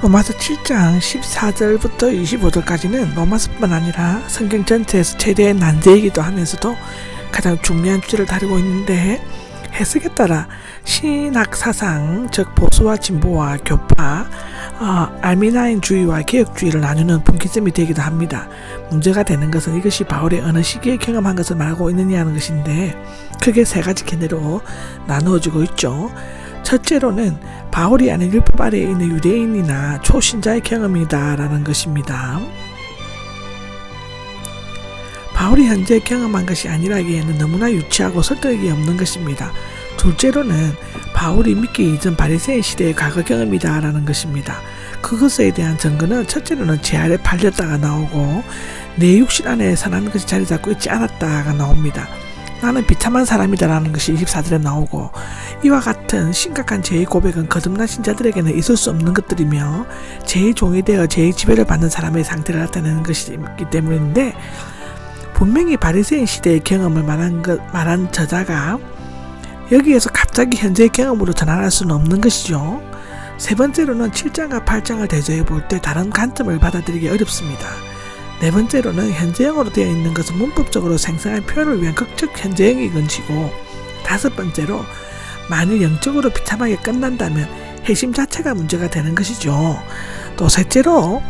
로마서 7장 14절부터 25절까지는 로마서뿐만 아니라 성경 전체에서 최대의 난제이기도 하면서도 가장 중요한 주제를 다루고 있는데, 해석에 따라 신학사상, 즉 보수와 진보와 교파, 알미나인주의와 개혁주의를 나누는 분기점이 되기도 합니다. 문제가 되는 것은 이것이 바울이 어느 시기에 경험한 것을 말하고 있느냐는 것인데, 크게 세 가지 견해로 나누어지고 있죠. 첫째로는 바울이 아닌 율법 아래에 있는 유대인이나 초신자의 경험이다라는 것입니다. 바울이 현재 경험한 것이 아니라기에는 너무나 유치하고 설득력이 없는 것입니다. 둘째로는 바울이 믿기 이전 바리새인 시대의 과거 경험이다라는 것입니다. 그것에 대한 증거는 첫째로는 제 아래 팔렸다가 나오고, 내 육신 안에 선한 것이 자리 잡고 있지 않았다가 나옵니다. 나는 비참한 사람이다라는 것이 24절에 나오고, 이와 같은 심각한 죄의 고백은 거듭난 신자들에게는 있을 수 없는 것들이며 죄의 종이 되어 죄의 지배를 받는 사람의 상태를 나타내는 것이기 때문인데, 분명히 바리새인 시대의 경험을 말한 저자가 여기에서 갑자기 현재의 경험으로 전환할 수는 없는 것이죠. 세 번째로는 7장과 8장을 대조해 볼 때 다른 관점을 받아들이기 어렵습니다. 네 번째로는 현재형으로 되어 있는 것은 문법적으로 생생한 표현을 위한 극적 현재형이 건지고, 다섯 번째로 만일 영적으로 비참하게 끝난다면 핵심 자체가 문제가 되는 것이죠. 또 셋째로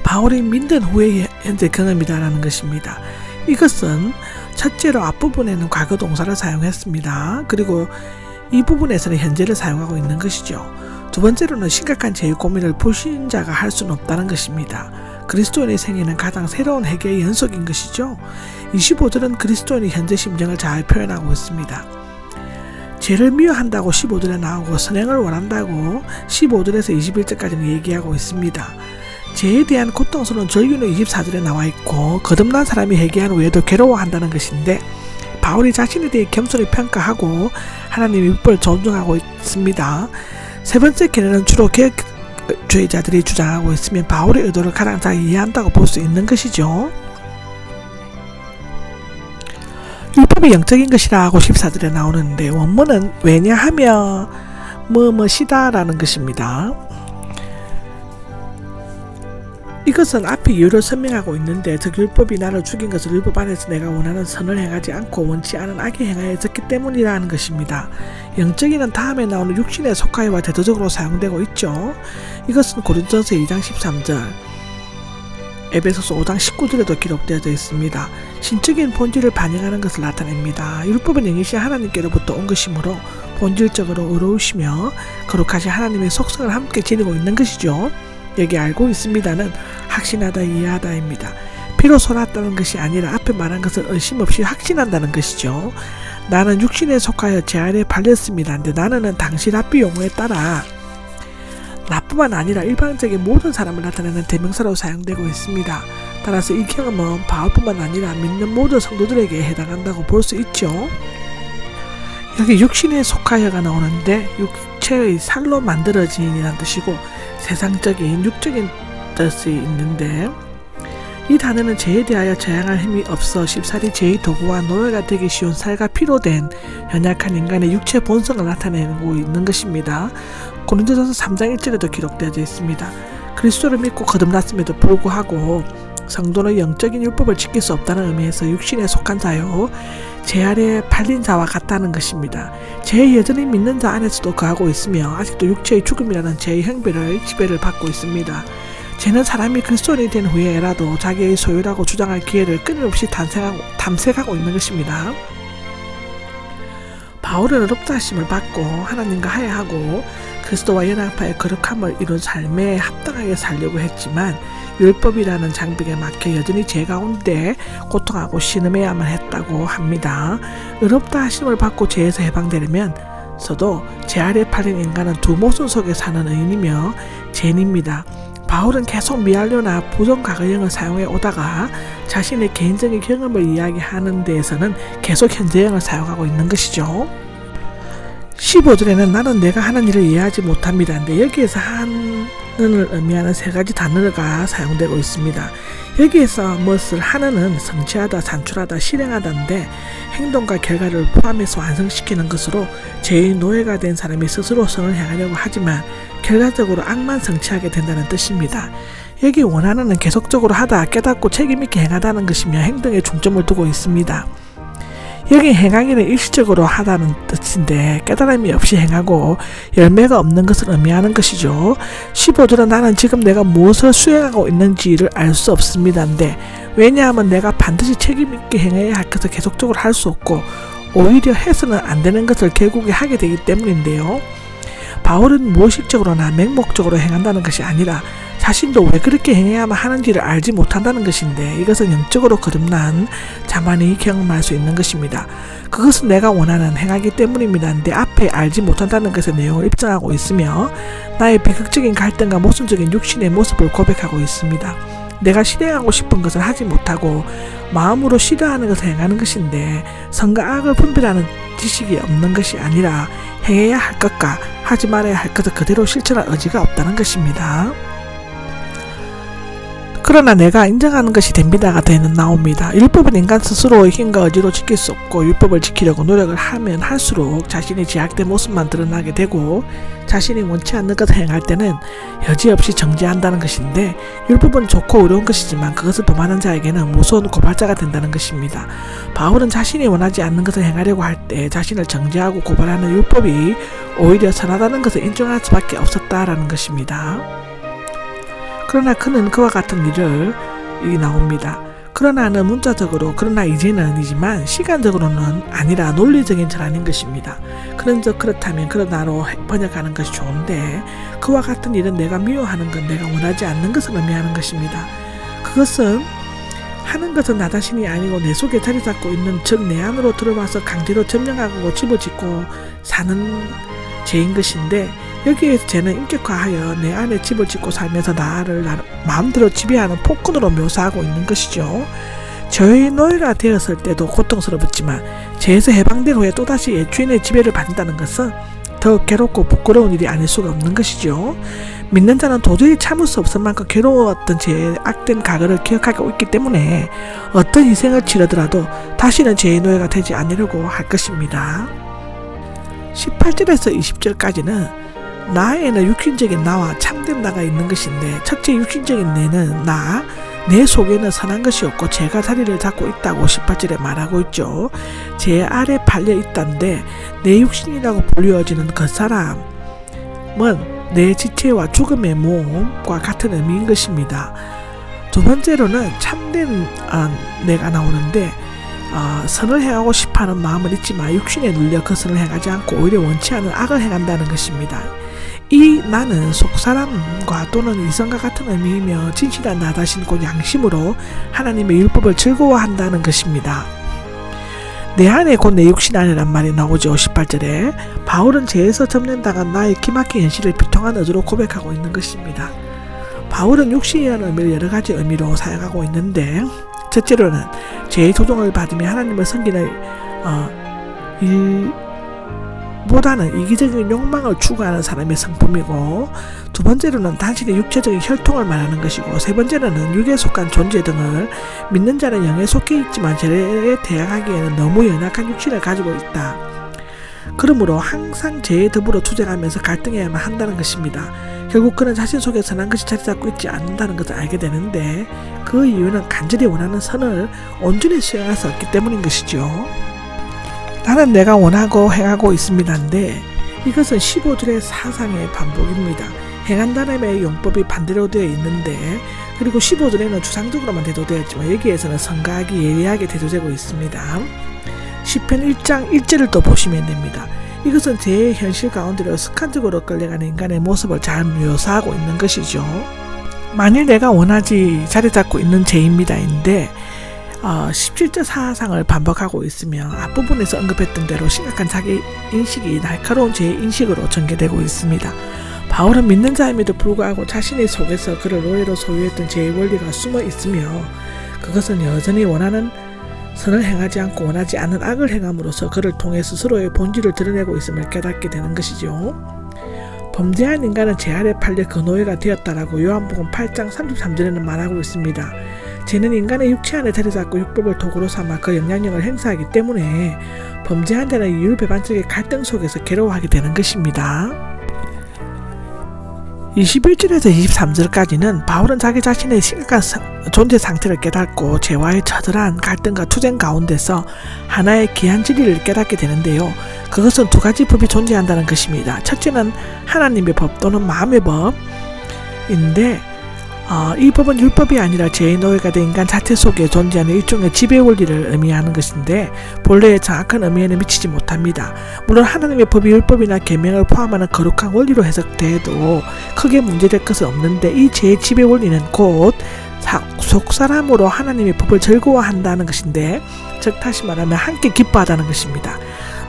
바울이 믿는 후의 현재 경험이다라는 것입니다. 이것은 첫째로 앞부분에는 과거 동사를 사용했습니다. 그리고 이 부분에서는 현재를 사용하고 있는 것이죠. 두 번째로는 심각한 죄의 고민을 불신자가 할 수는 없다는 것입니다. 그리스도인의 생애는 가장 새로운 회개의 연속인 것이죠. 25절은 그리스도인의 현재 심정을 잘 표현하고 있습니다. 죄를 미워한다고 15절에 나오고 선행을 원한다고 15절에서 21절까지는 얘기하고 있습니다. 죄에 대한 고통스러운 절규는 24절에 나와 있고, 거듭난 사람이 회개한 후에도 괴로워한다는 것인데, 바울이 자신에 대해 겸손히 평가하고 하나님의 율법을 존중하고 있습니다. 세 번째 견해는 주로 개혁주의자들이 주장하고 있으면 바울의 의도를 가장 잘 이해한다고 볼 수 있는 것이죠. 율법이 영적인 것이라고 14절에 나오는데, 원문은 왜냐하며 뭐뭐시다라는 것입니다. 이것은 앞에 이유를 설명하고 있는데, 즉 율법이 나를 죽인 것을 율법 안에서 내가 원하는 선을 행하지 않고 원치 않은 악을 행하였기 때문이라는 것입니다. 영적인은 다음에 나오는 육신의 속하여와 대조적으로 사용되고 있죠. 이것은 고린도전서 2장 13절, 에베소서 5장 19절에도 기록되어져 있습니다. 신적인 본질을 반영하는 것을 나타냅니다. 율법은 영이신 하나님께로부터 온 것이므로 본질적으로 의로우시며 거룩하신 하나님의 속성을 함께 지니고 있는 것이죠. 여기 알고 있습니다는 확신하다, 이해하다입니다. 비로소 났다는 것이 아니라 앞에 말한 것을 의심 없이 확신한다는 것이죠. 나는 육신에 속하여 제 아래 팔렸습니다. 근데 나는 당시 랍비 용어에 따라 나뿐만 아니라 일반적인 모든 사람을 나타내는 대명사로 사용되고 있습니다. 따라서 이 경험은 바울뿐만 아니라 믿는 모든 성도들에게 해당한다고 볼 수 있죠. 여기 육신에 속하여가 나오는데, 육체의 살로 만들어진이라는 뜻이고 세상적인 육적인 뜻이 있는데, 이 단어는 죄에 대하여 저항할 힘이 없어 쉽사리 죄의 도구와 노예가 되기 쉬운 살과 피로 된 연약한 인간의 육체 본성을 나타내고 있는 것입니다. 고린도전서 3장 1절에도 기록되어져 있습니다. 그리스도를 믿고 거듭났음에도 불구하고 성도는 영적인 율법을 지킬 수 없다는 의미에서 육신에 속한 자요, 죄 아래 팔린 자와 같다는 것입니다. 죄에 여전히 믿는 자 안에서도 거하고 있으며 아직도 육체의 죽음이라는 죄의 형벌을 지배를 받고 있습니다. 죄는 사람이 그리스도인이 된 후에라도 자기의 소유라고 주장할 기회를 끊임없이 탐색하고 있는 것입니다. 바울은 의롭다 하심을 받고 하나님과 화해하고 그리스도와 연합하여 거룩함을 이룬 삶에 합당하게 살려고 했지만, 율법이라는 장벽에 막혀 여전히 죄 가운데 고통하고 신음해야만 했다고 합니다. 의롭다 하심을 받고 죄에서 해방되려면 서도 죄 아래 팔린 인간은 두 모순 속에 사는 의인이며 죄인입니다. 바울은 계속 미완료나 부정 과거형을 사용해 오다가 자신의 개인적인 경험을 이야기하는 데에서는 계속 현재형을 사용하고 있는 것이죠. 15절에는 나는 내가 하는 일을 이해하지 못합니다. 근데 여기에서 하는을 의미하는 세 가지 단어가 사용되고 있습니다. 여기에서 무엇을 하는은 성취하다, 산출하다, 실행하다인데 행동과 결과를 포함해서 완성시키는 것으로 죄의 노예가 된 사람이 스스로 성을 행하려고 하지만 결과적으로 악만 성취하게 된다는 뜻입니다. 여기 원하는은 계속적으로 하다, 깨닫고 책임있게 행하다는 것이며 행동에 중점을 두고 있습니다. 여기 행하기는 일시적으로 하다는 뜻인데 깨달음이 없이 행하고 열매가 없는 것을 의미하는 것이죠. 15절은 나는 지금 내가 무엇을 수행하고 있는지를 알 수 없습니다인데 왜냐하면 내가 반드시 책임있게 행해야 할 것을 계속적으로 할 수 없고 오히려 해서는 안 되는 것을 결국에 하게 되기 때문인데요. 바울은 무의식적으로나 맹목적으로 행한다는 것이 아니라 자신도 왜 그렇게 행해야만 하는지를 알지 못한다는 것인데 이것은 영적으로 거듭난 자만이 경험할 수 있는 것입니다. 그것은 내가 원하는 행하기 때문입니다. 내 앞에 알지 못한다는 것의 내용을 입증하고 있으며 나의 비극적인 갈등과 모순적인 육신의 모습을 고백하고 있습니다. 내가 실행하고 싶은 것을 하지 못하고 마음으로 싫어하는 것을 행하는 것인데 선과 악을 분별하는 지식이 없는 것이 아니라 행해야 할 것과 하지 말아야 할 것을 그대로 실천할 의지가 없다는 것입니다. 그러나 내가 인정하는 것이 됩니다가 되는 나옵니다. 율법은 인간 스스로의 힘과 의지로 지킬 수 없고 율법을 지키려고 노력을 하면 할수록 자신의 제약된 모습만 드러나게 되고 자신이 원치 않는 것을 행할 때는 여지없이 정죄한다는 것인데 율법은 좋고 어려운 것이지만 그것을 범하는 자에게는 무서운 고발자가 된다는 것입니다. 바울은 자신이 원하지 않는 것을 행하려고 할 때 자신을 정죄하고 고발하는 율법이 오히려 선하다는 것을 인정할 수밖에 없었다라는 것입니다. 그러나 그는 그와 같은 일을 나옵니다. 그러나는 문자적으로 그러나 이제는이지만 시간적으로는 아니라 논리적인 전환인 것입니다. 그런즉 그렇다면 그러나로 번역하는 것이 좋은데 그와 같은 일은 내가 미워하는 것, 내가 원하지 않는 것을 의미하는 것입니다. 그것은 하는 것은 나 자신이 아니고 내 속에 자리 잡고 있는 즉 내 안으로 들어와서 강제로 점령하고 집어짓고 사는 죄인 것인데 여기에서 죄는 인격화하여 내 안에 집을 짓고 살면서 나를 마음대로 지배하는 폭군으로 묘사하고 있는 것이죠. 죄의 노예가 되었을 때도 고통스럽지만 죄에서 해방된 후에 또다시 옛주인의 지배를 받는다는 것은 더 괴롭고 부끄러운 일이 아닐 수가 없는 것이죠. 믿는 자는 도저히 참을 수 없을 만큼 괴로웠던 죄의 악된 과거를 기억하고 있기 때문에 어떤 희생을 치르더라도 다시는 죄의 노예가 되지 않으려고 할 것입니다. 18절에서 20절까지는 나에는 육신적인 나와 참된 나가 있는 것인데 첫째 육신적인 내는 내 속에는 선한 것이 없고 죄가 자리를 잡고 있다고 18절에 말하고 있죠. 죄 아래 팔려 있다는데 내 육신이라고 불리워지는 그 사람은 내 지체와 죽음의 몸과 같은 의미인 것입니다. 두 번째로는 참된 내가 나오는데 선을 행하고 싶어하는 마음은 있지만 육신에 눌려 그 선을 행하지 않고 오히려 원치 않은 악을 행한다는 것입니다. 이 나는 속사람과 또는 이성과 같은 의미이며 진실한 나 자신 곧 양심으로 하나님의 율법을 즐거워한다는 것입니다. 내 안에 곧 내 육신 안이란 말이 나오죠. 18절에 바울은 죄에서 접는다간 나의 기막힌 현실을 비통한 의지로 고백하고 있는 것입니다. 바울은 육신이라는 의미를 여러 가지 의미로 사용하고 있는데 첫째로는 죄의 조종을 받으며 하나님을 섬기는 일보다는 이기적인 욕망을 추구하는 사람의 성품이고 두 번째로는 단순히 육체적인 혈통을 말하는 것이고 세 번째로는 육에 속한 존재 등을 믿는 자는 영에 속해 있지만 죄에 대항하기에는 너무 연약한 육신을 가지고 있다. 그러므로 항상 죄에 더불어 투쟁하면서 갈등해야만 한다는 것입니다. 결국 그는 자신 속에 선한 것이 자리 잡고 있지 않는다는 것을 알게 되는데 그 이유는 간절히 원하는 선을 온전히 수행할 수 없기 때문인 것이죠. 나는 내가 원하고 행하고 있습니다인데 이것은 15절의 사상의 반복입니다. 행한다는 용법이 반대로 되어 있는데 그리고 15절에는 주상적으로만 대조되어 있지만 여기에서는 선과 악이 예리하게 대조되고 있습니다. 시편 1장 1절을 또 보시면 됩니다. 이것은 죄의 현실 가운데로 습관적으로 끌려가는 인간의 모습을 잘 묘사하고 있는 것이죠. 만일 내가 원하지 자리 잡고 있는 죄입니다인데 17절 사상을 반복하고 있으며 앞부분에서 언급했던 대로 심각한 자기 인식이 날카로운 죄의 인식으로 전개되고 있습니다. 바울은 믿는 자임에도 불구하고 자신의 속에서 그를 노예로 소유했던 죄의 원리가 숨어 있으며 그것은 여전히 원하는 선을 행하지 않고 원하지 않는 악을 행함으로써 그를 통해 스스로의 본질을 드러내고 있음을 깨닫게 되는 것이죠. 범죄한 인간은 죄 아래 팔려 그 노예가 되었다라고 요한복음 8장 33절에는 말하고 있습니다. 죄는 인간의 육체 안에 자리 잡고 율법을 도구로 삼아 그 영향력을 행사하기 때문에 범죄한 자는 이율배반적인 갈등 속에서 괴로워하게 되는 것입니다. 21절에서 23절까지는 바울은 자기 자신의 심각한 존재 상태를 깨닫고 죄와의 처절한 갈등과 투쟁 가운데서 하나의 귀한 진리를 깨닫게 되는데요. 그것은 두 가지 법이 존재한다는 것입니다. 첫째는 하나님의 법 또는 마음의 법인데 이 법은 율법이 아니라 죄의 노예가 된 인간 자체 속에 존재하는 일종의 지배 원리를 의미하는 것인데 본래의 정확한 의미에는 미치지 못합니다. 물론 하나님의 법이 율법이나 계명을 포함하는 거룩한 원리로 해석돼도 크게 문제될 것은 없는데 이 죄의 지배 원리는 곧 속사람으로 하나님의 법을 즐거워한다는 것인데 즉 다시 말하면 함께 기뻐하다는 것입니다.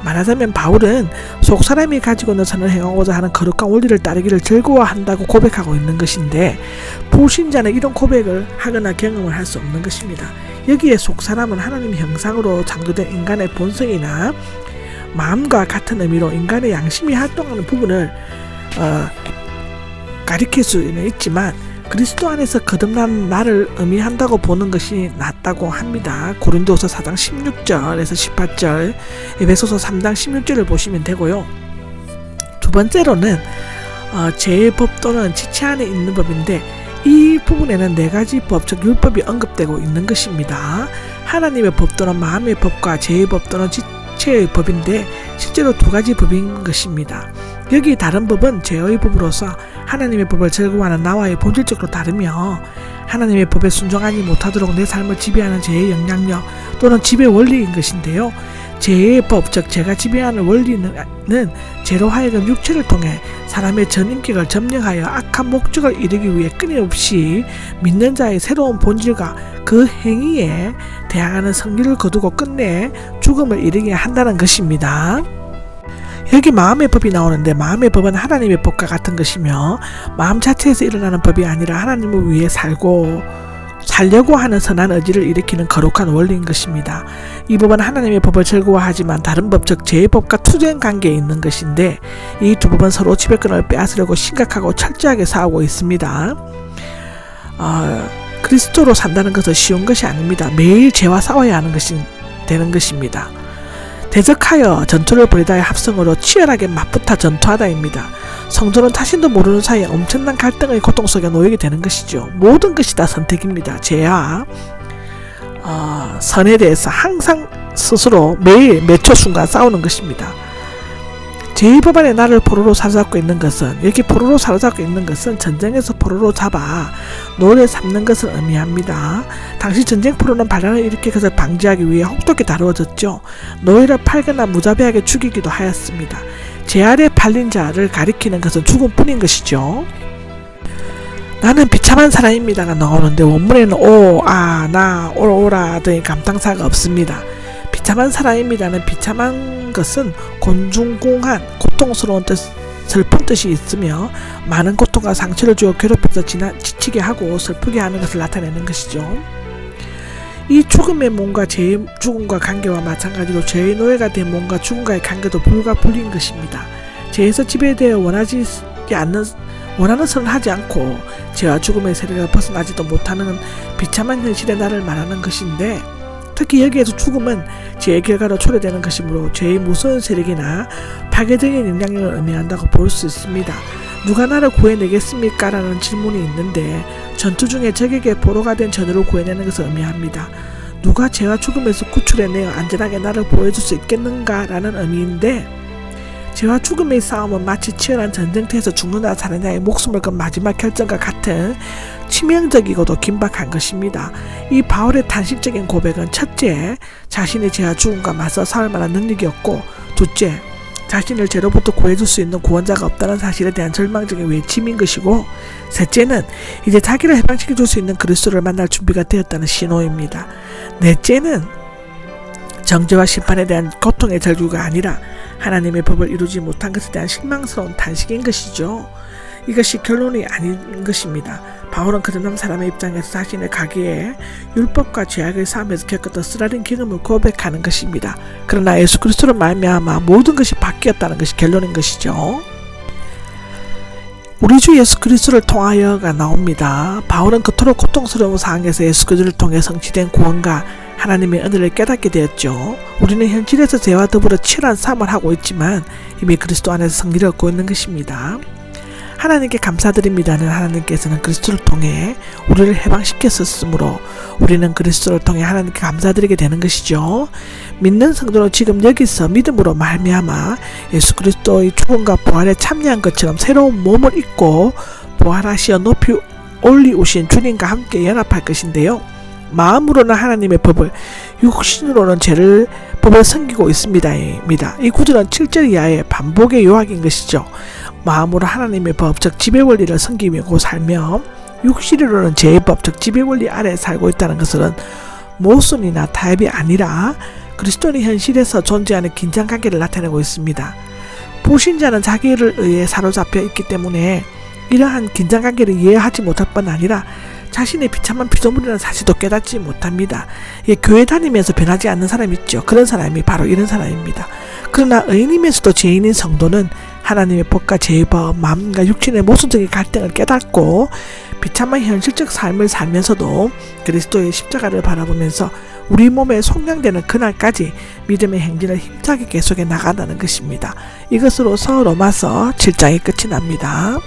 말하자면 바울은 속사람이 가지고 있는 선을 행하고자 하는 거룩한 원리를 따르기를 즐거워한다고 고백하고 있는 것인데 불신자는 이런 고백을 하거나 경험을 할 수 없는 것입니다. 여기에 속사람은 하나님의 형상으로 창조된 인간의 본성이나 마음과 같은 의미로 인간의 양심이 활동하는 부분을 가리킬 수는 있지만 그리스도 안에서 거듭난 나를 의미한다고 보는 것이 낫다고 합니다. 고린도서 4장 16절에서 18절, 에베소서 3장 16절을 보시면 되고요. 두 번째로는 죄의 법 또는 지체 안에 있는 법인데 이 부분에는 네 가지 법, 즉 율법이 언급되고 있는 것입니다. 하나님의 법 또는 마음의 법과 죄의 법 또는 지체의 법인데 실제로 두 가지 법인 것입니다. 여기 다른 법은 죄의 법으로서 하나님의 법을 즐거워하는 나와의 본질적으로 다르며 하나님의 법에 순종하지 못하도록 내 삶을 지배하는 죄의 영향력 또는 지배 원리인 것인데요. 죄의 법, 즉 죄가 지배하는 원리는 죄로 하여금 육체를 통해 사람의 전인격을 점령하여 악한 목적을 이루기 위해 끊임없이 믿는 자의 새로운 본질과 그 행위에 대항하는 성질을 거두고 끝내 죽음을 이르게 한다는 것입니다. 여기 마음의 법이 나오는데 마음의 법은 하나님의 법과 같은 것이며 마음 자체에서 일어나는 법이 아니라 하나님을 위해 살려고 하는 선한 의지를 일으키는 거룩한 원리인 것입니다. 이 법은 하나님의 법을 즐거워하지만 다른 법, 즉 죄의 법과 투쟁 관계에 있는 것인데 이 두 법은 서로 지배권을 빼앗으려고 심각하고 철저하게 싸우고 있습니다. 그리스도로 산다는 것은 쉬운 것이 아닙니다. 매일 죄와 싸워야 하는 것이 되는 것입니다. 대적하여 전투를 벌이다의 합성으로 치열하게 맞붙어 전투하다입니다. 성도는 자신도 모르는 사이에 엄청난 갈등의 고통 속에 놓이게 되는 것이죠. 모든 것이 다 선택입니다. 죄와 선에 대해서 항상 스스로 매일 몇 초 순간 싸우는 것입니다. 죄의 법 안에 나를 포로로 사로잡고 있는 것은 여기 포로로 사로잡고 있는 것은 전쟁에서 포로로 잡아 노예를 삼는 것을 의미합니다. 당시 전쟁 포로는 반란을 일으켜 그것을 방지하기 위해 혹독히 다루어졌죠. 노예를 팔거나 무자비하게 죽이기도 하였습니다. 죄 아래 팔린 자를 가리키는 것은 죽음뿐인 것이죠. 나는 비참한 사람입니다가 나오는데 원문에는 오라 등의 감탄사가 없습니다. 비참한 사람입니다는 비참한 것은 곤중공한 고통스러운 슬픈 뜻이 있으며 많은 고통과 상처를 주어 괴롭혀서 지치게 하고 슬프게 하는 것을 나타내는 것이죠. 이 죽음의 몸과 죄의 죽음과 관계와 마찬가지로 죄의 노예가 된 몸과 죽음과의 관계도 불가분리인 것입니다. 죄에서 지배되어 원하는 선을 하지 않고 죄와 죽음의 세력을 벗어나지도 못하는 비참한 현실의 나를 말하는 것인데 특히 여기에서 죽음은 죄의 결과로 초래되는 것이므로 죄의 무서운 세력이나 파괴적인 영향력을 의미한다고 볼 수 있습니다. 누가 나를 구해내겠습니까? 라는 질문이 있는데 전투 중에 적에게 보로가 된 전우를 구해내는 것을 의미합니다. 누가 죄와 죽음에서 구출해내어 안전하게 나를 보여줄 수 있겠는가? 라는 의미인데 죄와 죽음의 싸움은 마치 치열한 전쟁터에서 죽느냐 사느냐의 목숨을 건 마지막 결정과 같은 치명적이고도 긴박한 것입니다. 이 바울의 단식적인 고백은 첫째, 자신의 죄와 죽음과 맞서 싸울 만한 능력이었고 둘째, 자신을 죄로부터 구해줄 수 있는 구원자가 없다는 사실에 대한 절망적인 외침인 것이고 셋째는 이제 자기를 해방시켜줄 수 있는 그리스도를 만날 준비가 되었다는 신호입니다. 넷째는 정죄와 심판에 대한 고통의 절규가 아니라 하나님의 법을 이루지 못한 것에 대한 실망스러운 단식인 것이죠. 이것이 결론이 아닌 것입니다. 바울은 거듭난 사람의 입장에서 자신의 가계에 율법과 죄악의 삶에서 겪었던 쓰라린 경험을 고백하는 것입니다. 그러나 예수 그리스도로 말미암아 모든 것이 바뀌었다는 것이 결론인 것이죠. 우리 주 예수 그리스도를 통하여가 나옵니다. 바울은 그토록 고통스러운 상황에서 예수 그리스도를 통해 성취된 구원과 하나님의 은혜를 깨닫게 되었죠. 우리는 현실에서 죄와 더불어 치열한 삶을 하고 있지만 이미 그리스도 안에서 승리를 얻고 있는 것입니다. 하나님께 감사드립니다는 하나님께서는 그리스도를 통해 우리를 해방시켰었으므로 우리는 그리스도를 통해 하나님께 감사드리게 되는 것이죠. 믿는 성도는 지금 여기서 믿음으로 말미암아 예수 그리스도의 죽음과 부활에 참여한 것처럼 새로운 몸을 입고 부활하시어 높이 올리우신 주님과 함께 연합할 것인데요. 마음으로는 하나님의 법을, 육신으로는 죄를 법을 섬기고 있습니다. 이 구절은 7절 이하의 반복의 요약인 것이죠. 마음으로 하나님의 법, 즉 지배 원리를 섬기고 살며 육신으로는 죄의 법, 즉 지배 원리 아래 살고 있다는 것은 모순이나 타협이 아니라 그리스도인의 현실에서 존재하는 긴장관계를 나타내고 있습니다. 불신자는 자기를 의해 사로잡혀 있기 때문에 이러한 긴장관계를 이해하지 못할 뿐 아니라 자신의 비참한 피조물이라는 사실도 깨닫지 못합니다. 교회 다니면서 변하지 않는 사람이 있죠. 그런 사람이 바로 이런 사람입니다. 그러나 의인이면서도 죄인인 성도는 하나님의 법과 죄의 법, 마음과 육신의 모순적인 갈등을 깨닫고 비참한 현실적 삶을 살면서도 그리스도의 십자가를 바라보면서 우리 몸에 속량되는 그날까지 믿음의 행진을 힘차게 계속해 나간다는 것입니다. 이것으로서 로마서 7장이 끝이 납니다.